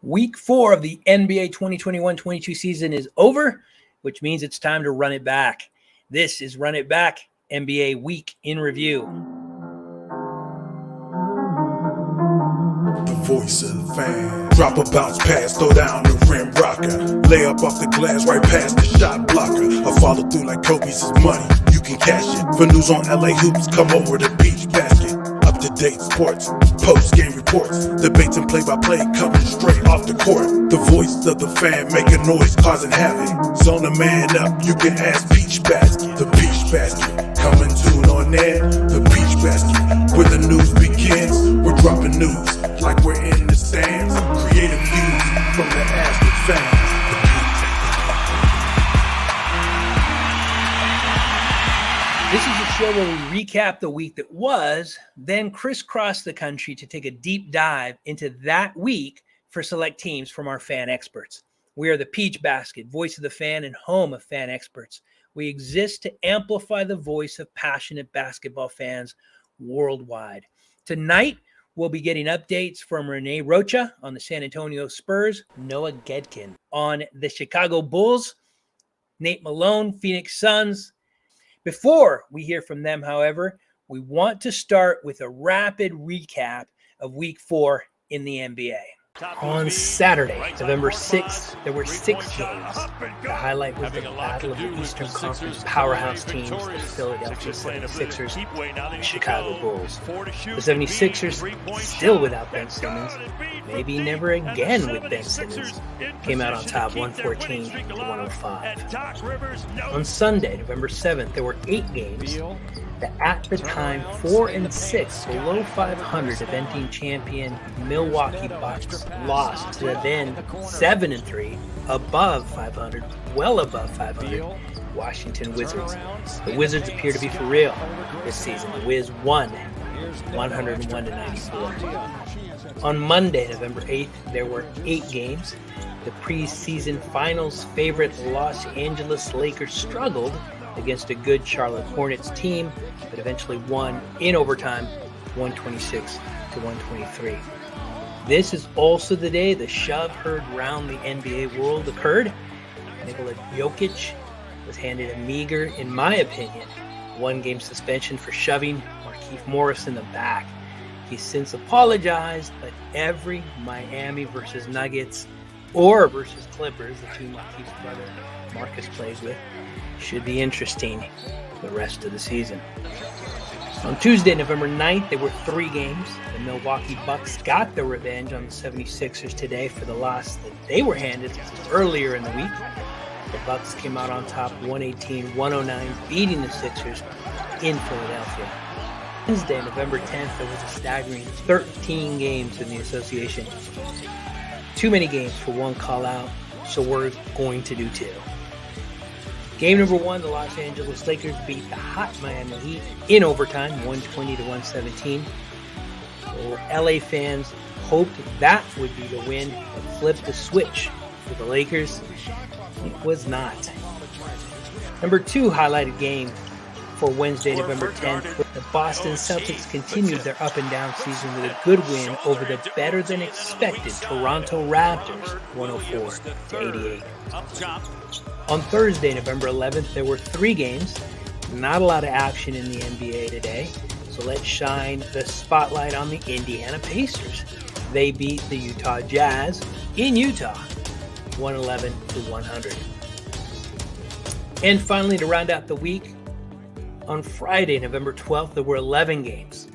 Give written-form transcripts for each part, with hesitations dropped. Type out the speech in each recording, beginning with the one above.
Week 4 of the NBA 2021-22 season is over, which means it's time to run it back. This is Run It Back, NBA Week in Review. The voice of the fan. Drop a bounce pass, throw down the rim rocker. Lay up off the glass, right past the shot blocker. I follow through like Kobe's money, you can cash it. For news on LA hoops, come over to Beach Basket. Up-to-date sports, post-game reports, debates and play-by-play coming straight off the court. The voice of the fan making noise, causing havoc. Zone a man up, you can ask Peach Basket. The Peach Basket, coming tune on there. The Peach Basket, where the news begins. We're dropping news like we're in the stands. Creative views from the avid fans. This is a show where we recap the week that was, then crisscross the country to take a deep dive into that week for select teams from our fan experts. We are the Peach Basket, voice of the fan and home of fan experts. We exist to amplify the voice of passionate basketball fans worldwide. Tonight, we'll be getting updates from Rene Rocha on the San Antonio Spurs, Noah Goedken on the Chicago Bulls, Nate Malone, Phoenix Suns. Before we hear from them, however, we want to start with a rapid recap of Week 4 in the NBA. On Saturday, November 6th, there were 6 games. The highlight was the battle of the Eastern Conference powerhouse teams, the Philadelphia 76ers and Chicago Bulls. The 76ers, still without Ben Simmons, maybe never again with Ben Simmons, came out on top 114-105. On Sunday, November 7th, there were 8 games. The at the time 4-6 below 500 defending champion Milwaukee Bucks lost to the then 7-3 above 500, well above 500 Washington Wizards. The Wizards appear to be for real this season. The Wiz won 101-94. On Monday, November 8th, there were 8 games. The preseason finals favorite Los Angeles Lakers struggled against a good Charlotte Hornets team, but eventually won in overtime, 126-123. This is also the day the shove heard round the NBA world occurred. Nikola Jokic was handed a meager, in my opinion, 1-game suspension for shoving Markieff Morris in the back. He's since apologized, but every Miami versus Nuggets or versus Clippers, the two Markieff's brother Marcus plays with, should be interesting the rest of the season. On Tuesday, November 9th, there were 3 games. The Milwaukee Bucks got their revenge on the 76ers today for the loss that they were handed earlier in the week. The Bucks came out on top 118-109, beating the Sixers in Philadelphia. Wednesday, November 10th, there was a staggering 13 games in the association. Too many games for one call-out, so we're going to do 2. Game number 1, the Los Angeles Lakers beat the hot Miami Heat in overtime, 120-117. LA fans hoped that would be the win that flipped the switch for the Lakers. It was not. Number 2 highlighted game for Wednesday, November 10th. The Boston Celtics continued their up-and-down season with a good win over the better-than-expected Toronto Raptors, 104-88. On Thursday, November 11th, there were 3 games. Not a lot of action in the NBA today, so let's shine the spotlight on the Indiana Pacers. They beat the Utah Jazz in Utah, 111-100. And finally, to round out the week, on Friday, November 12th, there were 11 games.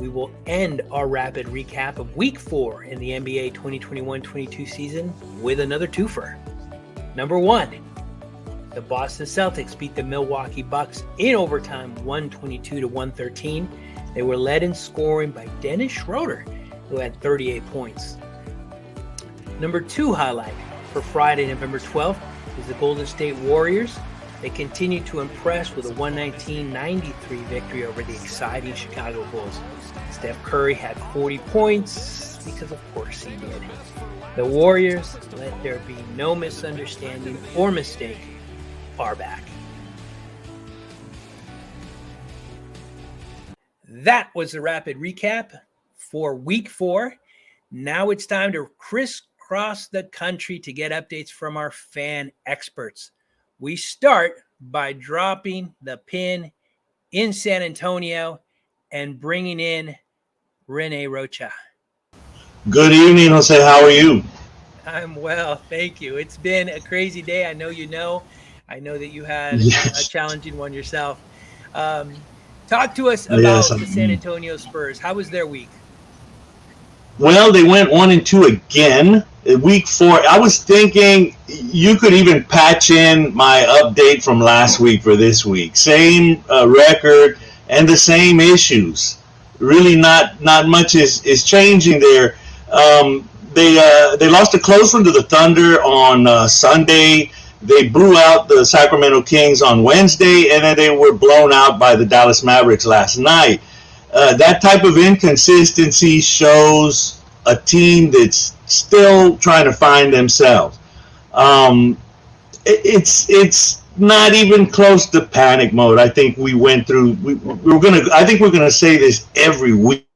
We will end our rapid recap of Week 4 in the NBA 2021-22 season with another twofer. Number 1, the Boston Celtics beat the Milwaukee Bucks in overtime, 122-113. They were led in scoring by Dennis Schroeder, who had 38 points. Number 2 highlight for Friday, November 12th, is the Golden State Warriors. They continued to impress with a 119-93 victory over the exciting Chicago Bulls. Steph Curry had 40 points because of course he did. The Warriors, let there be no misunderstanding or mistake, are back. That was the rapid recap for Week 4. Now it's time to crisscross across the country to get updates from our fan experts. We start by dropping the pin in San Antonio and bringing in Rene Rocha. Good evening, Jose. How are you? I'm well, thank you. It's been a crazy day. I know you know. I know that you had a Yes. challenging one yourself. Talk to us Yes. about the San Antonio Spurs. How was their week? Well, they went 1-2 again. Week 4, I was thinking you could even patch in my update from last week for this week. Same record and the same issues. Really, not much is changing there. They lost a close one to the Thunder on Sunday. They blew out the Sacramento Kings on Wednesday, and then they were blown out by the Dallas Mavericks last night. That type of inconsistency shows a team that's still trying to find themselves. It's not even close to panic mode. I think we went through. I think we're gonna say this every week.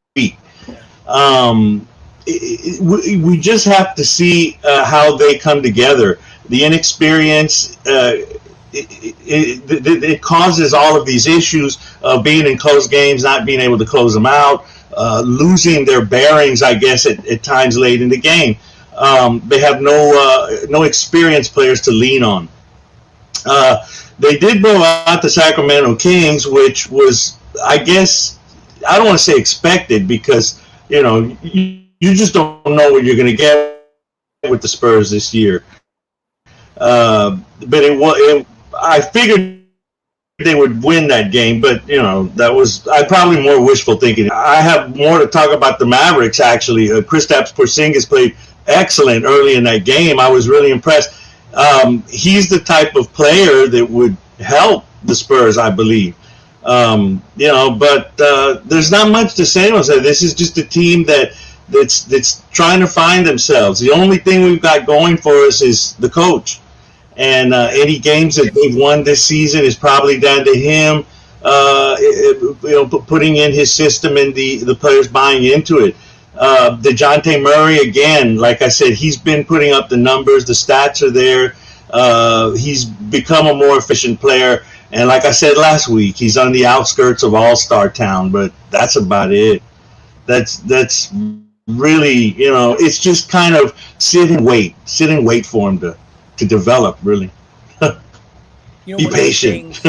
We just have to see how they come together. The inexperience. It causes all of these issues of being in close games, not being able to close them out, losing their bearings, I guess, at times late in the game. They have no experienced players to lean on. They did blow out the Sacramento Kings, which was, I guess, I don't want to say expected because, you just don't know what you're going to get with the Spurs this year. But I figured they would win that game, but that was probably more wishful thinking. I have more to talk about the Mavericks actually. Kristaps Porzingis played excellent early in that game. I was really impressed. He's the type of player that would help the Spurs, I believe. But there's not much to say. This is just a team that's trying to find themselves. The only thing we've got going for us is the coach. And any games that they've won this season is probably down to him, putting in his system and the players buying into it. DeJounte Murray, again, like I said, he's been putting up the numbers. The stats are there. He's become a more efficient player. And like I said last week, he's on the outskirts of All-Star Town, but that's about it. That's really, it's just kind of sit and wait for him to develop, really. Be patient.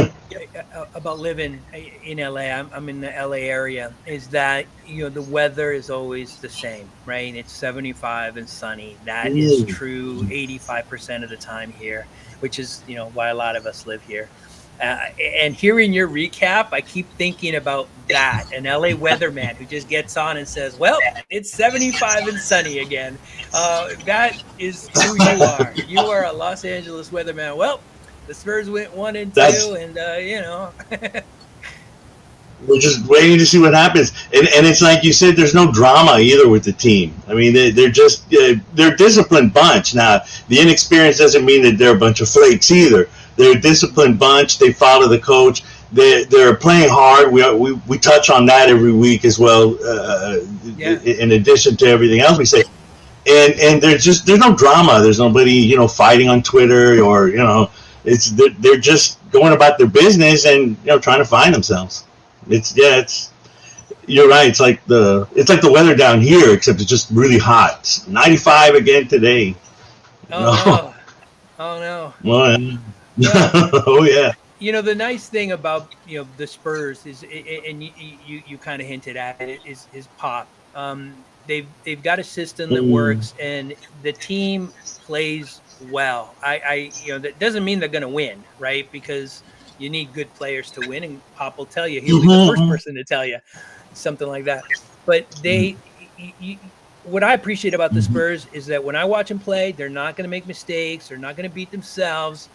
About living in LA, I'm in the LA area, is that the weather is always the same, right? It's 75 and sunny. That is true 85% of the time here, which is why a lot of us live here. And hearing your recap, I keep thinking about that, an LA weatherman who just gets on and says, well, it's 75 and sunny again. That is who you are. You are a Los Angeles weatherman. Well, the Spurs went 1-2, and we're just waiting to see what happens. And it's like you said, there's no drama either with the team. I mean, they're just they're a disciplined bunch. Now, the inexperience doesn't mean that they're a bunch of flakes either. They're a disciplined bunch. They follow the coach. They're playing hard. We touch on that every week as well. In addition to everything else we say, and there's no drama. There's nobody fighting on Twitter or they're just going about their business and trying to find themselves. You're right. It's like the weather down here, except it's just really hot. It's 95 again today. Oh no. Well, yeah. Oh yeah. The nice thing about the Spurs is, and you kind of hinted at it, is Pop. They've got a system that works, and the team plays well. That doesn't mean they're going to win, right? Because you need good players to win, and Pop will tell you. He'll be the first person to tell you something like that. But what I appreciate about the Spurs is that when I watch them play, they're not going to make mistakes. They're not going to beat themselves.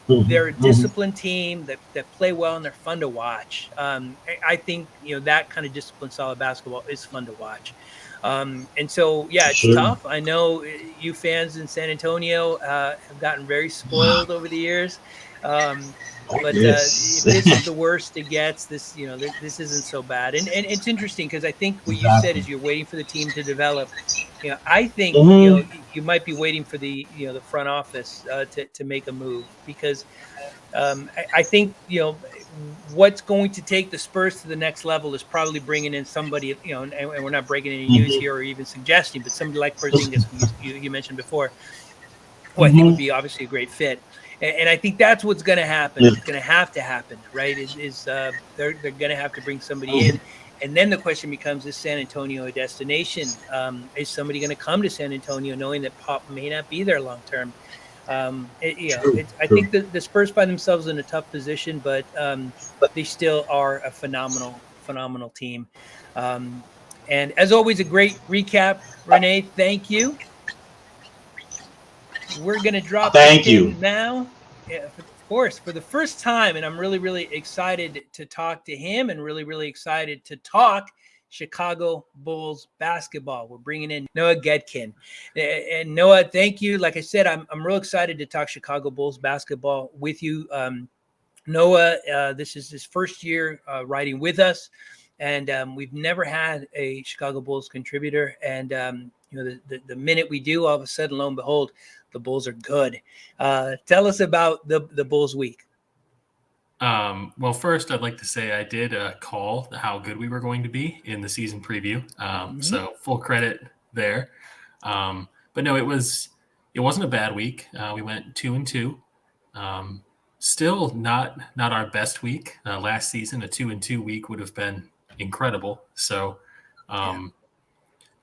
They're a disciplined team that play well, and they're fun to watch. I think that kind of disciplined, solid basketball is fun to watch. And so, it's tough. I know you fans in San Antonio have gotten very spoiled over the years. But if this is the worst it gets, this isn't so bad. And it's interesting because I think what you said is you're waiting for the team to develop. I think Mm-hmm. you might be waiting for the the front office to make a move, because I think what's going to take the Spurs to the next level is probably bringing in somebody, and we're not breaking any news Mm-hmm. here or even suggesting, but somebody like Porzingis, who you mentioned before, who I think would Mm-hmm. be obviously a great fit. And I think that's what's going to happen. Yeah. It's going to have to happen, right? They're going to have to bring somebody in, and then the question becomes: is San Antonio a destination? Is somebody going to come to San Antonio knowing that Pop may not be there long term? True. I True. think the Spurs find themselves in a tough position, but they still are a phenomenal team. And as always, a great recap, Rene. Thank you. We're going to drop the Thank you. pin now. Yeah, of course, for the first time. And I'm really, really excited to talk to him, and really, really excited to talk Chicago Bulls basketball. We're bringing in Noah Goedken. And Noah, thank you. Like I said, I'm real excited to talk Chicago Bulls basketball with you. Noah, this is his first year writing with us, and we've never had a Chicago Bulls contributor. And the minute we do, all of a sudden, lo and behold, the Bulls are good. Tell us about the Bulls week. Well, first, I'd like to say I did call how good we were going to be in the season preview. So full credit there. But no, it wasn't a bad week. We went 2-2. Still not our best week. Last season, a 2-2 week would have been incredible. So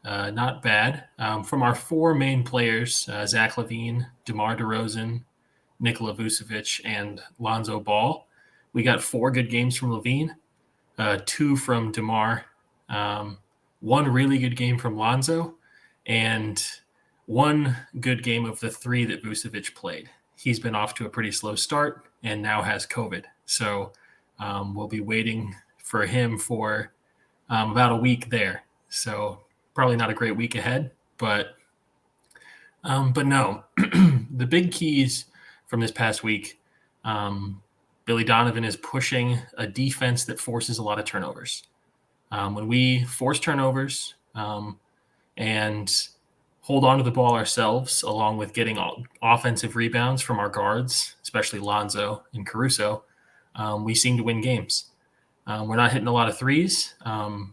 not bad. From our four main players, Zach LaVine, DeMar DeRozan, Nikola Vucevic, and Lonzo Ball, we got 4 good games from LaVine, 2 from DeMar, 1 really good game from Lonzo, and 1 good game of the 3 that Vucevic played. He's been off to a pretty slow start and now has COVID. So we'll be waiting for him for about a week there. So probably not a great week ahead, but no, the big keys from this past week, Billy Donovan is pushing a defense that forces a lot of turnovers. When we force turnovers and hold on to the ball ourselves, along with getting offensive rebounds from our guards, especially Lonzo and Caruso, we seem to win games. We're not hitting a lot of threes,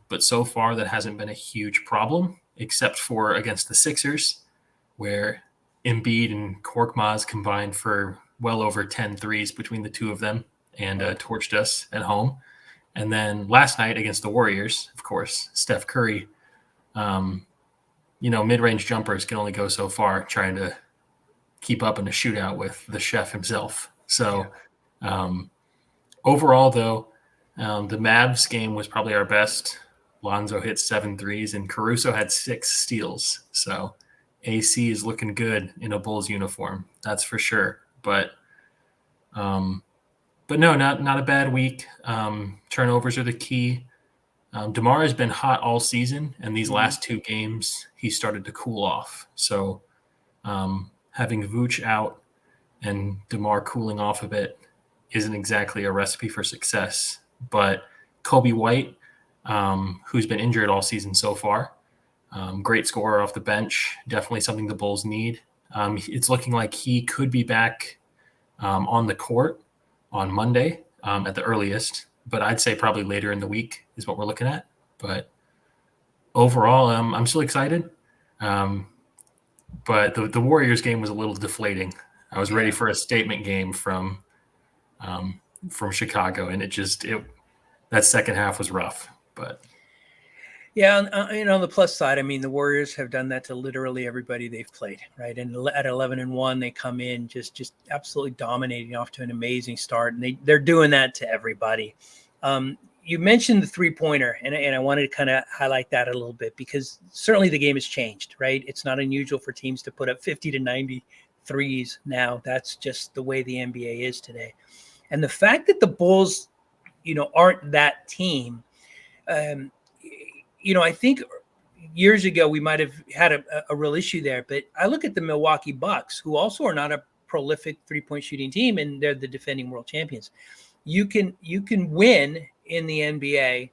but so far that hasn't been a huge problem, except for against the Sixers, where Embiid and Korkmaz combined for well over 10 threes between the two of them and torched us at home. And then last night against the Warriors, of course, Steph Curry, mid-range jumpers can only go so far trying to keep up in a shootout with the chef himself. So overall, though, the Mavs game was probably our best. Lonzo hit 7 threes and Caruso had 6 steals. So AC is looking good in a Bulls uniform, that's for sure. But no, not a bad week. Turnovers are the key. DeMar has been hot all season, and these last 2 games he started to cool off. So having Vooch out and DeMar cooling off a bit isn't exactly a recipe for success. But Kobe White, who's been injured all season so far, great scorer off the bench, definitely something the Bulls need. It's looking like he could be back on the court on Monday at the earliest, but I'd say probably later in the week is what we're looking at. But overall, I'm still excited. But the Warriors game was a little deflating. I was ready for a statement game from Chicago, and that second half was rough. But yeah, on the plus side, I mean, the Warriors have done that to literally everybody they've played, right? And at 11-1, they come in just absolutely dominating, off to an amazing start, and they're doing that to everybody. You mentioned the 3-pointer, and I wanted to kind of highlight that a little bit, because certainly the game has changed, right? It's not unusual for teams to put up 50 to 90 threes now. That's just the way the NBA is today. And the fact that the Bulls, aren't that team, I think years ago we might have had a real issue there. But I look at the Milwaukee Bucks, who also are not a prolific 3-point shooting team, and they're the defending world champions. You can win in the NBA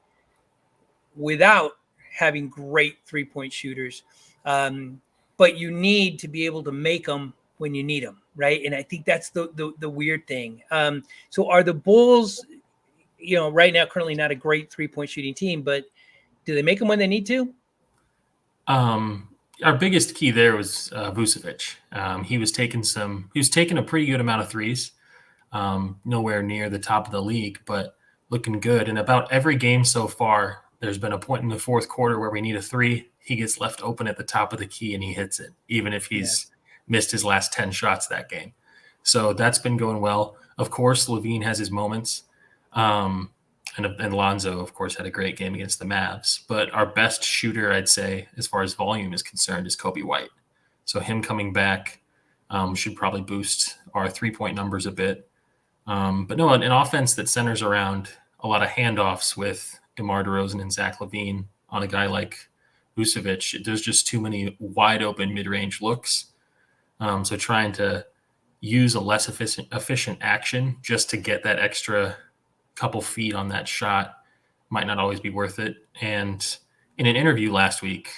without having great 3-point shooters. But you need to be able to make them when you need them, right? And I think that's the weird thing. So are the Bulls, right now currently not a great 3-point shooting team, but do they make them when they need to? Our biggest key there was Vucevic. He was taking a pretty good amount of threes, nowhere near the top of the league, but looking good. And about every game so far, there's been a point in the fourth quarter where we need a three. He gets left open at the top of the key and he hits it, even if he's missed his last 10 shots that game. So that's been going well. Of course, Levine has his moments. And Lonzo, of course, had a great game against the Mavs. But our best shooter, I'd say, as far as volume is concerned, is Kobe White. So him coming back should probably boost our three-point numbers a bit. But no, an offense that centers around a lot of handoffs with DeMar DeRozan and Zach LaVine on a guy like Vucevic, there's just too many wide-open mid-range looks. So trying to use a less efficient action just to get that extra couple feet on that shot might not always be worth it. And in an interview last week,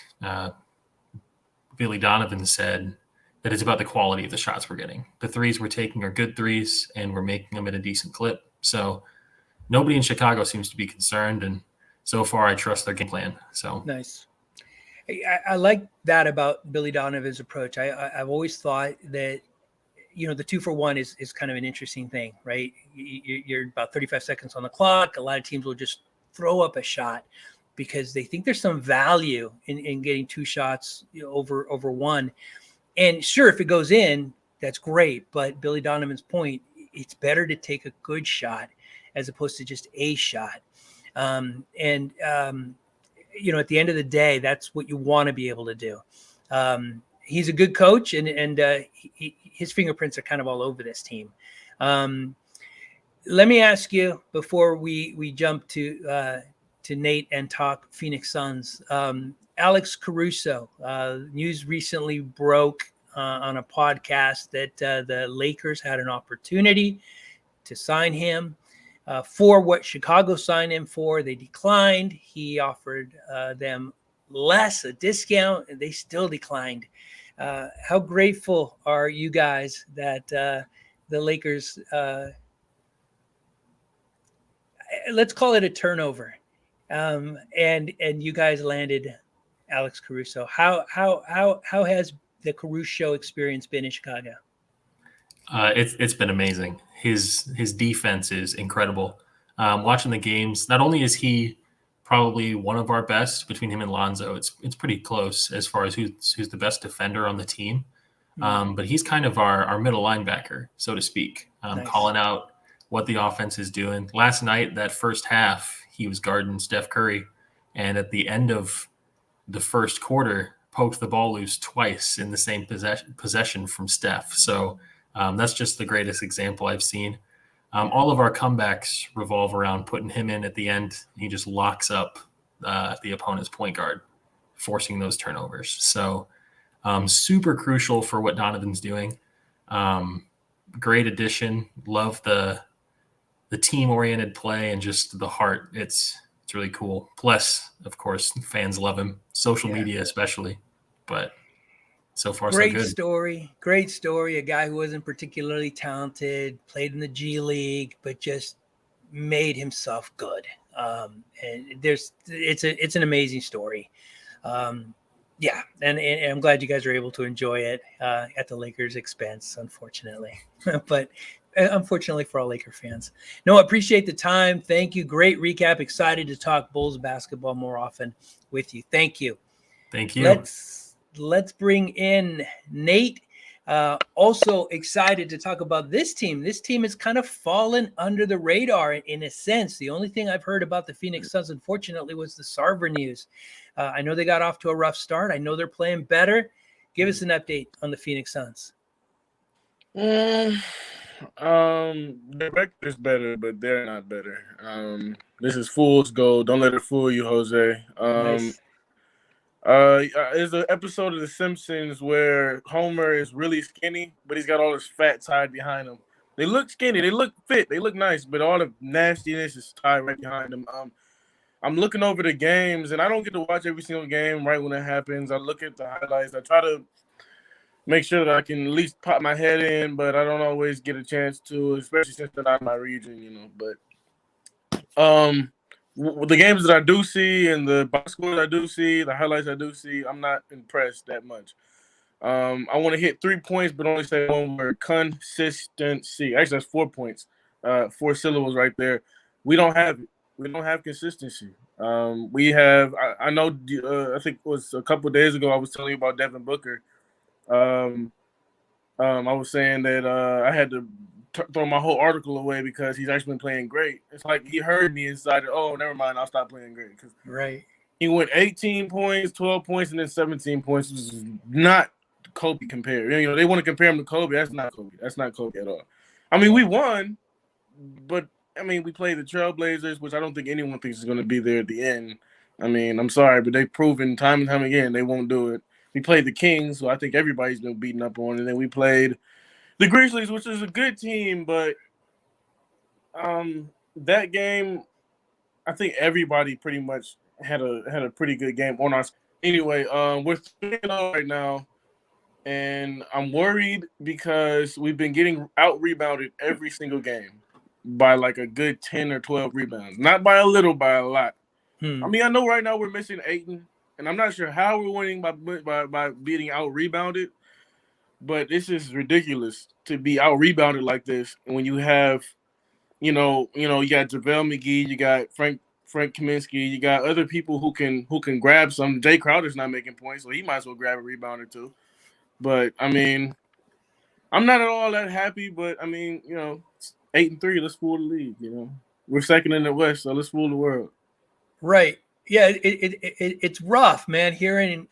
Billy Donovan said that it's about the quality of the shots we're getting. The threes we're taking are good threes, and we're making them at a decent clip. So nobody in Chicago seems to be concerned, and so far I trust their game plan. So nice. I like that about Billy Donovan's approach. I've always thought that the 2-for-1 is kind of an interesting thing, right? You're about 35 seconds on the clock. A lot of teams will just throw up a shot because they think there's some value in getting two shots over one. And sure, if it goes in, that's great. But Billy Donovan's point, it's better to take a good shot as opposed to just a shot. At the end of the day, that's what you want to be able to do. He's a good coach, and his fingerprints are kind of all over this team. Let me ask you before we jump to Nate and talk Phoenix Suns. Alex Caruso, news recently broke on a podcast that the Lakers had an opportunity to sign him for what Chicago signed him for. They declined. He offered them less, a discount, and they still declined. How grateful are you guys that the Lakers, let's call it a turnover, and you guys landed Alex Caruso? How has the Caruso experience been in Chicago? It's been amazing. His defense is incredible. Watching the games, not only is he probably one of our best between him and Lonzo, it's pretty close as far as who's the best defender on the team. But he's kind of our middle linebacker, so to speak, Nice. Calling out what the offense is doing. Last night, that first half, he was guarding Steph Curry, and at the end of the first quarter, poked the ball loose twice in the same possession from Steph. So that's just the greatest example I've seen. All of our comebacks revolve around putting him in at the end. He just locks up the opponent's point guard, forcing those turnovers. So super crucial for what Donovan's doing. Great addition. Love the team-oriented play and just the heart. It's really cool. Plus, of course, fans love him. Social media especially. But so far, so good. Great story. A guy who wasn't particularly talented, played in the G League, but just made himself good. And it's an amazing story. And I'm glad you guys are able to enjoy it at the Lakers' expense, unfortunately. But unfortunately for all Laker fans. No, I appreciate the time. Thank you. Great recap. Excited to talk Bulls basketball more often with you. Thank you. Thank you. Let's bring in Nate. Also excited to talk about this team. This team has kind of fallen under the radar in a sense. The only thing I've heard about the Phoenix Suns, unfortunately, was the Sarver news. I know they got off to a rough start. I know they're playing better. Give us an update on the Phoenix Suns. The record is better, but they're not better. This is fool's gold. Don't let it fool you, Jose. Nice. There's an episode of The Simpsons where Homer is really skinny, but he's got all his fat tied behind him. They look skinny, they look fit, they look nice, but all the nastiness is tied right behind them. I'm looking over the games, and I don't get to watch every single game right when it happens. I look at the highlights. I try to make sure that I can at least pop my head in, but I don't always get a chance to, especially since they're not in my region, you know. But the games that I do see and the box scores I do see, the highlights I do see, I'm not impressed that much. I want to hit 3 points, but only say one word: consistency. Actually, that's 4 points, 4 syllables right there. We don't have it. We don't have consistency. We have. I know. I think it was a couple of days ago. I was telling you about Devin Booker. I was saying that I had to throw my whole article away because he's actually been playing great. It's like he heard me and decided, oh, never mind, I'll stop playing great. Right. He went 18 points, 12 points, and then 17 points, which is not Kobe compared. You know, they want to compare him to Kobe. That's not Kobe. That's not Kobe at all. I mean, we won, but, I mean, we played the Trailblazers, which I don't think anyone thinks is going to be there at the end. I mean, I'm sorry, but they've proven time and time again they won't do it. We played the Kings, who I think everybody's been beaten up on, and then we played the Grizzlies, which is a good team, but that game, I think everybody pretty much had a pretty good game on us. Anyway, we're 3-0 right now, and I'm worried because we've been getting out-rebounded every single game by like a good 10 or 12 rebounds. Not by a little, by a lot. I mean, I know right now we're missing Ayton, and I'm not sure how we're winning by being out-rebounded, but this is ridiculous to be out-rebounded like this. And when you have, you got JaVale McGee, you got Frank Kaminsky, you got other people who can grab some. Jay Crowder's not making points, so he might as well grab a rebound or two. But, I mean, I'm not at all that happy, but, I mean, 8-3, let's fool the league, We're second in the West, so let's fool the world. Right. Yeah, it's rough, man, hearing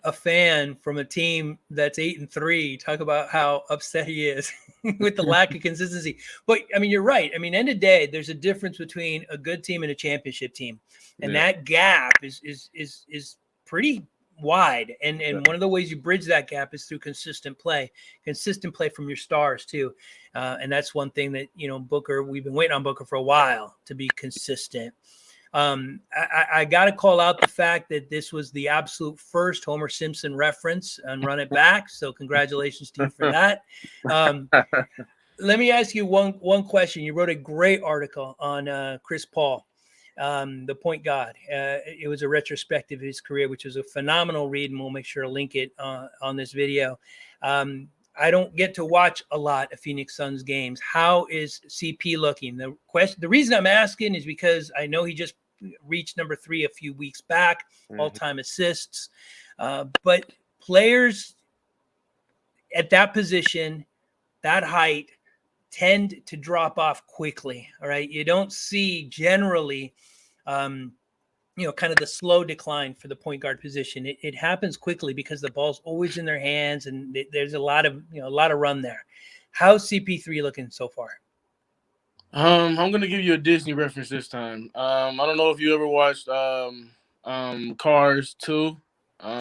a fan from a team that's 8-3 talk about how upset he is with the lack of consistency. But I mean, you're right. I mean, end of the day, there's a difference between a good team and a championship team, and that gap is pretty wide. And one of the ways you bridge that gap is through consistent play from your stars too. And that's one thing that Booker. We've been waiting on Booker for a while to be consistent. I got to call out the fact that this was the absolute first Homer Simpson reference and Run It Back. So congratulations to you for that. Let me ask you one question. You wrote a great article on Chris Paul, the point guard. It was a retrospective of his career, which was a phenomenal read, and we'll make sure to link it on this video. I don't get to watch a lot of Phoenix Suns games. How is CP looking? The reason I'm asking is because I know he just reached number 3 a few weeks back, all-time assists. But players at that position, that height, tend to drop off quickly. All right. You don't see generally, kind of the slow decline for the point guard position. It happens quickly because the ball's always in their hands and there's a lot of run there. How's CP3 looking so far? I'm going to give you a Disney reference this time. I don't know if you ever watched Cars 2.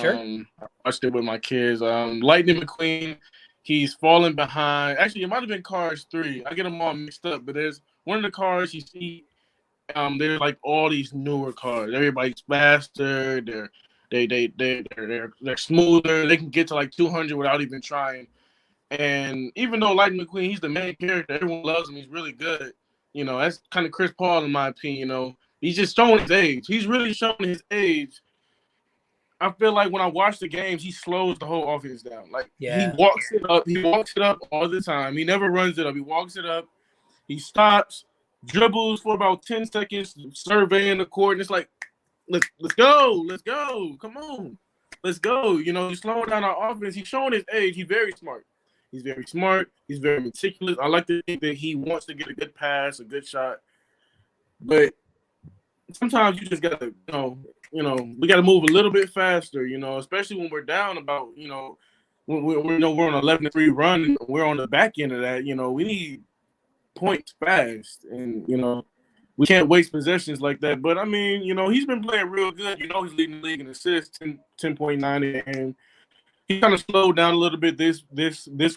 Sure. I watched it with my kids. Lightning McQueen, he's falling behind. Actually, it might have been Cars 3. I get them all mixed up, but there's one of the cars you see. There's like all these newer cars. Everybody's faster. They're smoother. They can get to like 200 without even trying. And even though Lightning McQueen, he's the main character, everyone loves him. He's really good. That's kind of Chris Paul in my opinion. He's just showing his age. He's really showing his age. I feel like when I watch the games, he slows the whole offense down. He walks it up. He walks it up all the time. He never runs it up. He walks it up. He stops, dribbles for about 10 seconds, surveying the court. And it's like, let's go. Let's go. Come on. Let's go. He's slowing down our offense. He's showing his age. He's very smart. He's very smart. He's very meticulous. I like to think that he wants to get a good pass, a good shot. But sometimes you just got to, we got to move a little bit faster, especially when we're down about, when we're on an 11-3 run. We're on the back end of that. We need points fast. And, we can't waste possessions like that. But, I mean, he's been playing real good. He's leading the league in assists, 10.9 a game. He kind of slowed down a little bit this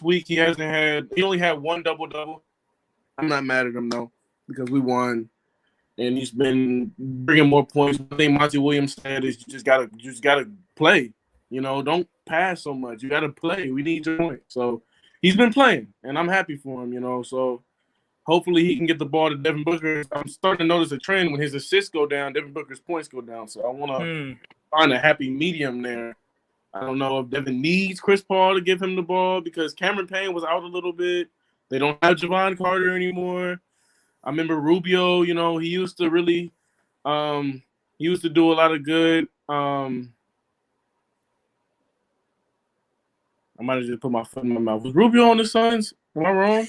week. He only had one double-double. I'm not mad at him, though, because we won. and he's been bringing more points. I think Monty Williams said is you just gotta play. You know, don't pass so much. You gotta play. We need your point. So he's been playing, and I'm happy for him. You know, so hopefully he can get the ball to Devin Booker. I'm starting to notice a trend when his assists go down, Devin Booker's points go down. So I want to find a happy medium there. I don't know if Devin needs Chris Paul to give him the ball because Cameron Payne was out a little bit. They don't have Javon Carter anymore. I remember Rubio, you know, he used to really he used to do a lot of good. I might have just put my foot in my mouth. Was Rubio on the Suns? Am I wrong?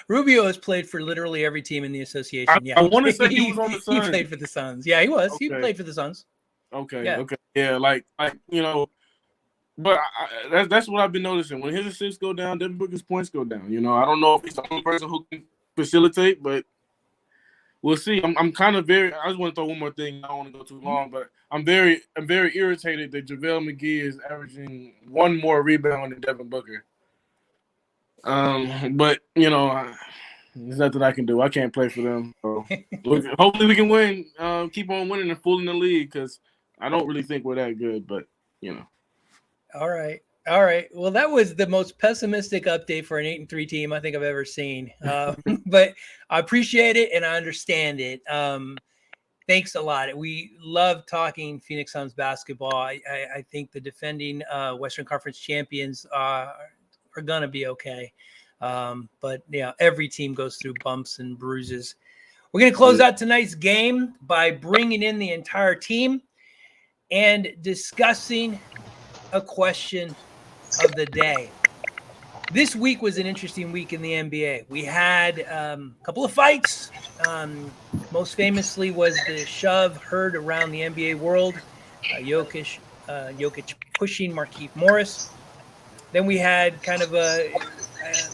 Rubio has played for literally every team in the association. I want to say he was on the Suns. He played for the Suns. Yeah, he was. Okay. He played for the Suns. Okay. Yeah. Okay. Yeah, like you know, but that's what I've been noticing. When his assists go down, Devin Booker's points go down. You know, I don't know if he's the only person who can facilitate, but we'll see. I'm kind of very. I just want to throw one more thing. I don't want to go too long, but I'm very irritated that JaVale McGee is averaging one more rebound than Devin Booker. But you know, there's nothing I can do. I can't play for them. So hopefully we can win. Keep on winning and fooling the league because I don't really think we're that good. But you know. All right. Well, that was the most pessimistic update for an 8-3 team I think I've ever seen. But I appreciate it and I understand it. Thanks a lot. We love talking Phoenix Suns basketball. I think the defending Western Conference champions are going to be okay. But yeah, every team goes through bumps and bruises. We're going to close out tonight's game by bringing in the entire team and discussing a question of the day. This week was an interesting week in the NBA. We had a couple of fights. Most famously was the shove heard around the NBA world. Jokic pushing Markieff Morris. Then we had kind of a,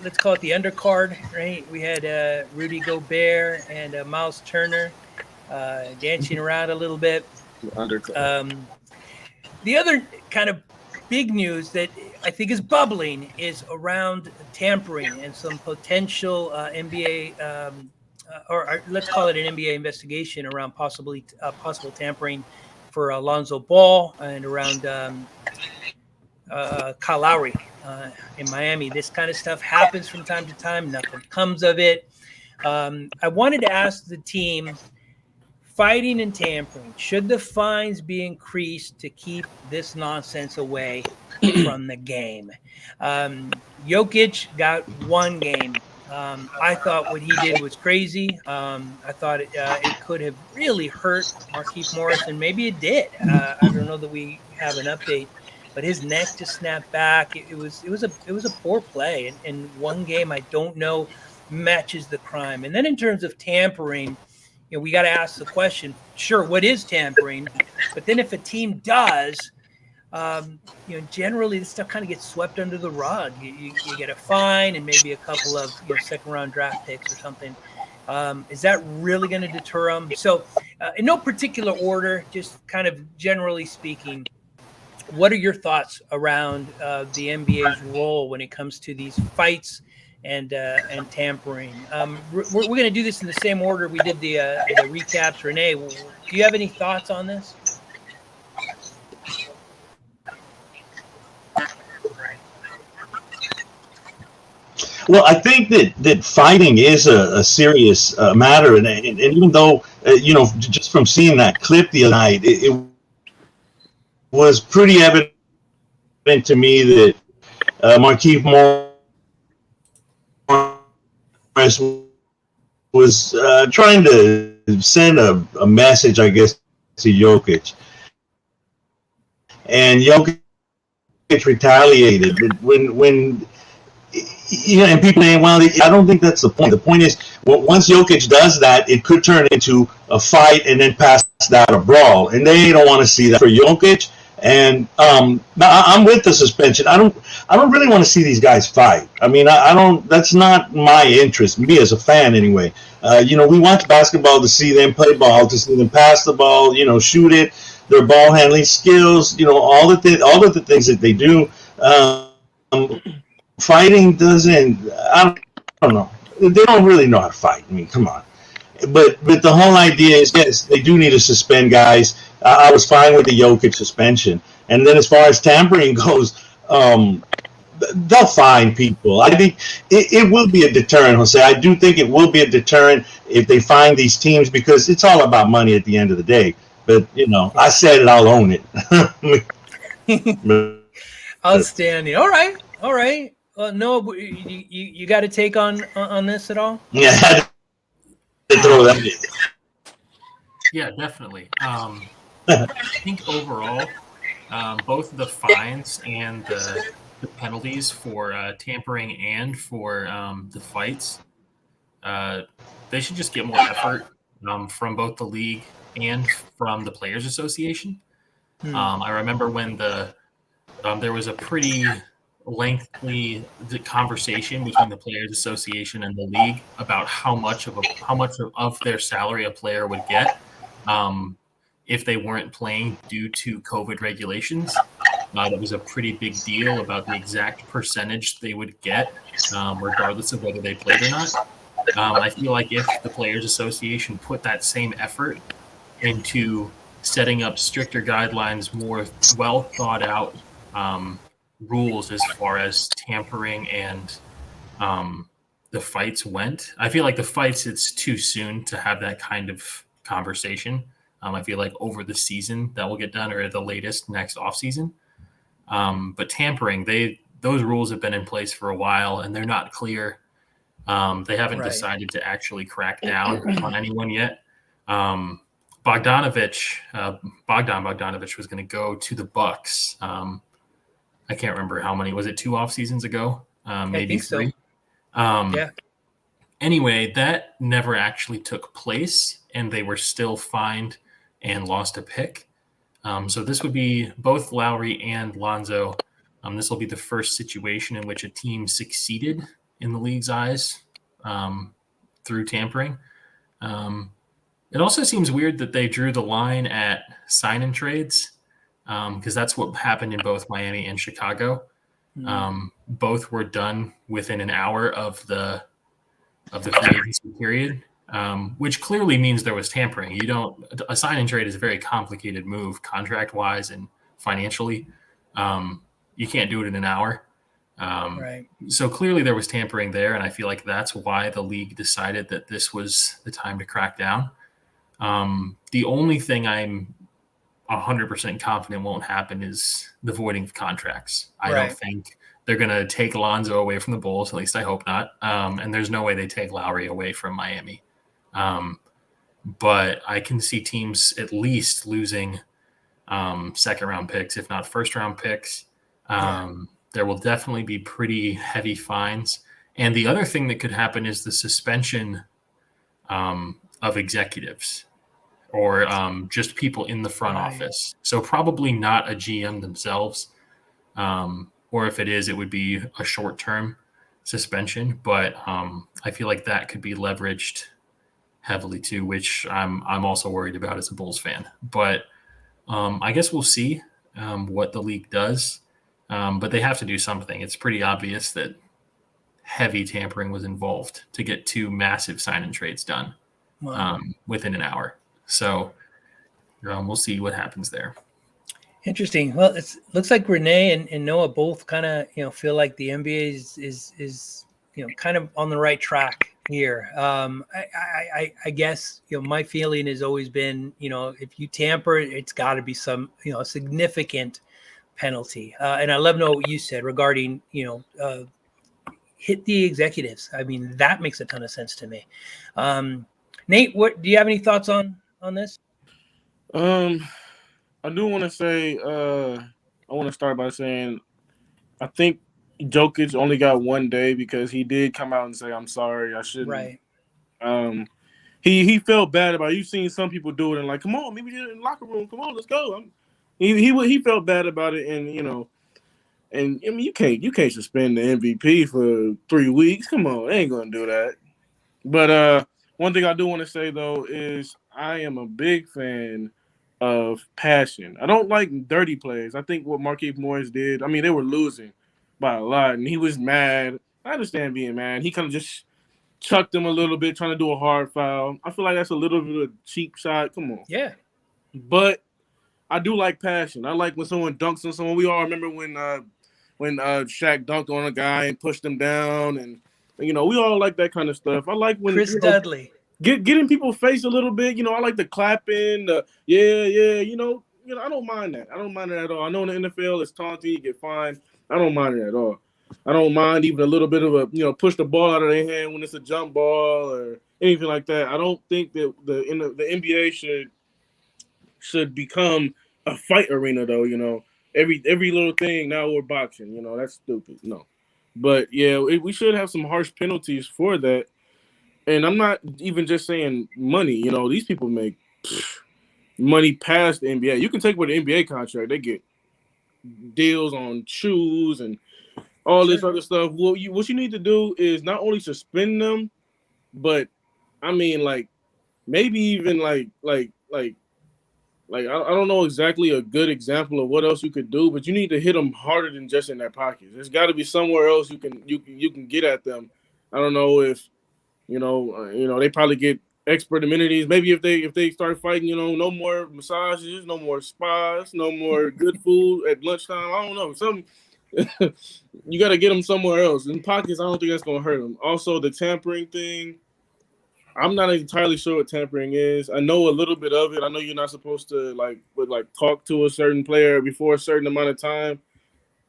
let's call it the undercard, right? We had Rudy Gobert and Miles Turner dancing around a little bit. The other kind of big news that I think is bubbling is around tampering and some potential NBA, or let's call it an NBA investigation around possible tampering for Alonzo Ball and around Kyle Lowry in Miami. This kind of stuff happens from time to time. Nothing comes of it. I wanted to ask the team, fighting and tampering, should the fines be increased to keep this nonsense away from the game? Jokic got one game. I thought what he did was crazy. I thought it could have really hurt Markieff Morris, and maybe it did. I don't know that we have an update, but his neck just snapped back. It was a poor play, and one game I don't know matches the crime. And then in terms of tampering, you know, we got to ask the question, sure, what is tampering? But then if a team does, you know, generally this stuff kind of gets swept under the rug. You get a fine and maybe a couple of second-round draft picks or something. Is that really going to deter them? So in no particular order, just kind of generally speaking, what are your thoughts around the NBA's role when it comes to these fights and tampering? We're going to do this in the same order we did the recaps. Rene, do you have any thoughts on this? Well, I think that fighting is a serious matter, and even though you know, just from seeing that clip the other night, it was pretty evident to me that Markieff Morris was trying to send a message, I guess, to Jokic, and Jokic retaliated when. You know, and people saying, well, I don't think that's the point. The point is, well, once Jokic does that, it could turn into a fight and then pass out a brawl, and they don't want to see that for Jokic. And I'm with the suspension. I don't really want to see these guys fight. I mean, I don't. That's not my interest, me as a fan, anyway. You know, we watch basketball to see them play ball, to see them pass the ball, you know, shoot it, their ball handling skills, you know, all of the things that they do. Fighting doesn't. I don't know. They don't really know how to fight. I mean, come on. but the whole idea is, yes, they do need to suspend guys. I was fine with the Jokic suspension, and then as far as tampering goes, they'll find people. I think it will be a deterrent, Jose. I do think it will be a deterrent if they find these teams, because it's all about money at the end of the day. But I said it, I'll own it. Outstanding. All right. No, you got a take on this at all? Yeah, I had to throw that in. Yeah, definitely. I think overall, both the fines and the penalties for tampering and for the fights, they should just get more effort from both the league and from the Players Association. I remember when there was a pretty lengthy conversation between the Players Association and the league about how much of their salary a player would get if they weren't playing due to COVID regulations. That was a pretty big deal about the exact percentage they would get, regardless of whether they played or not. I feel like if the Players Association put that same effort into setting up stricter guidelines, more well thought out rules as far as tampering and the fights went. I feel like the fights, it's too soon to have that kind of conversation. I feel like over the season that will get done, or at the latest next offseason. But tampering, those rules have been in place for a while and they're not clear. They haven't decided to actually crack down on anyone yet. Bogdan Bogdanovic was going to go to the Bucks. I can't remember how many. Was it 2 off seasons ago? Maybe 3. Yeah. Anyway, that never actually took place, and they were still fined and lost a pick. So this would be both Lowry and Lonzo. This will be the first situation in which a team succeeded in the league's eyes through tampering. It also seems weird that they drew the line at sign-in trades, because that's what happened in both Miami and Chicago. Both were done within an hour of the free agency period, which clearly means there was tampering. A sign-in trade is a very complicated move, contract-wise and financially. You can't do it in an hour. So clearly there was tampering there, and I feel like that's why the league decided that this was the time to crack down. The only thing I'm 100% confident won't happen is the voiding of contracts. I don't think they're going to take Lonzo away from the Bulls. At least I hope not. And there's no way they take Lowry away from Miami. But I can see teams at least losing second-round picks, if not first-round picks. There will definitely be pretty heavy fines. And the other thing that could happen is the suspension of executives, or just people in the front office. So probably not a GM themselves. Or if it is, it would be a short-term suspension. But I feel like that could be leveraged heavily too, which I'm also worried about as a Bulls fan. But I guess we'll see what the league does. But they have to do something. It's pretty obvious that heavy tampering was involved to get 2 massive sign-in trades done within an hour. So we'll see what happens there. Interesting. Well, it looks like Rene and Noah both kind of feel like the NBA is kind of on the right track here. I guess my feeling has always been if you tamper, it's got to be some significant penalty. And I love what you said regarding hit the executives. I mean, that makes a ton of sense to me. Nate, what do you have any thoughts on this? I do want to say, I want to start by saying, I think Jokic only got 1 day because he did come out and say, "I'm sorry, I shouldn't." Right. He felt bad about it. You've seen some people do it and like, "Come on, maybe you're in the locker room. Come on, let's go." He felt bad about it, and and I mean you can't suspend the MVP for 3 weeks. Come on, they ain't gonna do that. But one thing I do want to say though is I am a big fan of passion. I don't like dirty plays. I think what Markieff Morris did, I mean, they were losing by a lot, and he was mad. I understand being mad. He kind of just chucked him a little bit, trying to do a hard foul. I feel like that's a little bit of a cheap shot. Come on. Yeah. But I do like passion. I like when someone dunks on someone. We all remember when Shaq dunked on a guy and pushed him down, and we all like that kind of stuff. I like when Chris Dudley get in people's face a little bit. I like the clapping, the yeah. I don't mind that. I don't mind it at all. I know in the NFL it's taunting, you get fined. I don't mind it at all. I don't mind even a little bit of a push the ball out of their hand when it's a jump ball or anything like that. I don't think that the NBA should become a fight arena though. Every little thing now we're boxing. That's stupid. No, but yeah, we should have some harsh penalties for that. And I'm not even just saying money. These people make money past the NBA. You can take with the NBA contract; they get deals on shoes and all this other stuff. What you need to do is not only suspend them, but I mean, maybe even I don't know exactly a good example of what else you could do, but you need to hit them harder than just in their pockets. There's got to be somewhere else you can get at them. I don't know if they probably get expert amenities. Maybe if they start fighting, no more massages, no more spas, no more good food at lunchtime. I don't know. Some you got to get them somewhere else. In pockets, I don't think that's going to hurt them. Also, the tampering thing, I'm not entirely sure what tampering is. I know a little bit of it. I know you're not supposed to talk to a certain player before a certain amount of time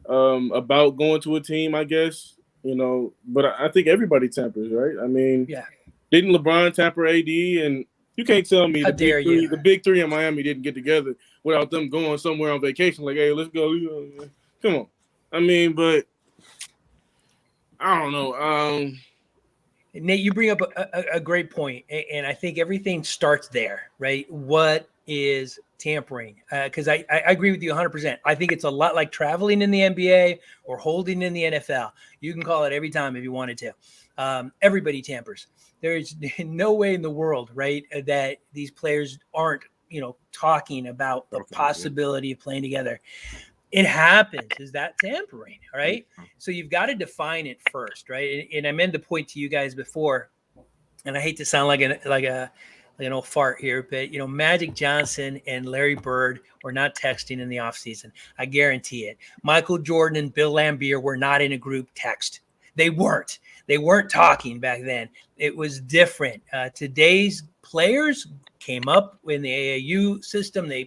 about going to a team, I guess. But I think everybody tampers, right? I mean, yeah. Didn't LeBron tamper AD? And you can't tell me the big three in Miami didn't get together without them going somewhere on vacation. Like, hey, let's go. Come on. I mean, but I don't know. Nate, you bring up a great point, and I think everything starts there, right? What is tampering? Because I agree with you 100%. I think it's a lot like traveling in the NBA or holding in the NFL. You can call it every time if you wanted to. Everybody tampers. There's no way in the world, right, that these players aren't, talking about the possibility of playing together. It happens. Is that tampering? Right. So you've got to define it first. Right. And I made the point to you guys before, and I hate to sound like an old fart here, but Magic Johnson and Larry Bird were not texting in the offseason. I guarantee it. Michael Jordan and Bill Laimbeer were not in a group text. They weren't talking back then. It was different. Today's players came up in the AAU system. They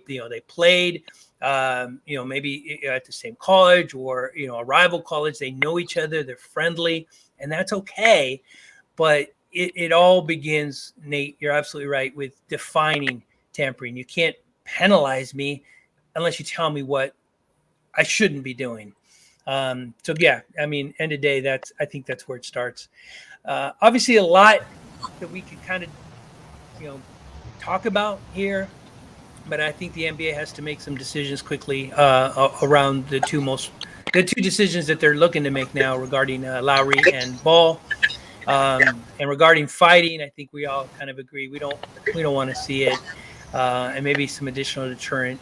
played, maybe at the same college or, a rival college. They know each other. They're friendly, and that's okay. But it all begins, Nate, you're absolutely right, with defining tampering. You can't penalize me unless you tell me what I shouldn't be doing. So yeah, I mean, end of the day, I think that's where it starts. Obviously a lot that we could kind of, talk about here, but I think the NBA has to make some decisions quickly around the two decisions that they're looking to make now regarding Lowry and Ball. And regarding fighting, I think we all kind of agree we don't want to see it, and maybe some additional deterrent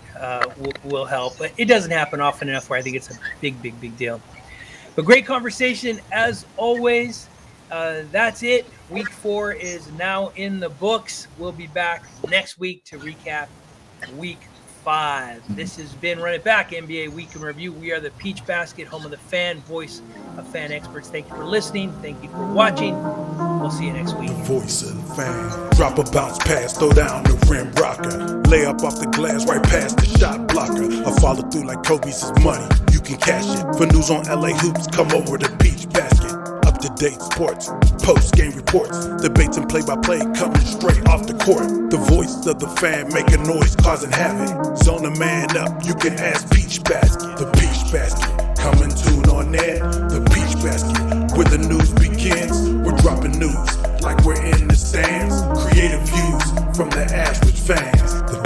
will help. But it doesn't happen often enough where I think it's a big deal. But great conversation as always. That's it. Week 4 is now in the books. We'll be back next week to recap Week 5. This has been Run It Back, NBA Week in Review. We are the Peach Basket, home of the fan, voice of fan experts. Thank you for listening. Thank you for watching. We'll see you next week. The voice of the fan. Drop a bounce pass, throw down the rim rocker. Lay up off the glass, right past the shot blocker. I follow through like Kobe's is money. You can cash it. For news on LA hoops, come over to Peach Basket. Up-to-date sports, post-game reports, debates and play-by-play coming straight off the court. The voice of the fan making noise, causing havoc. Zone a man up, you can ask Peach Basket. The Peach Basket, coming tune on air. The Peach Basket, where the news begins. We're dropping news like we're in the stands. Creative views from the average fans. The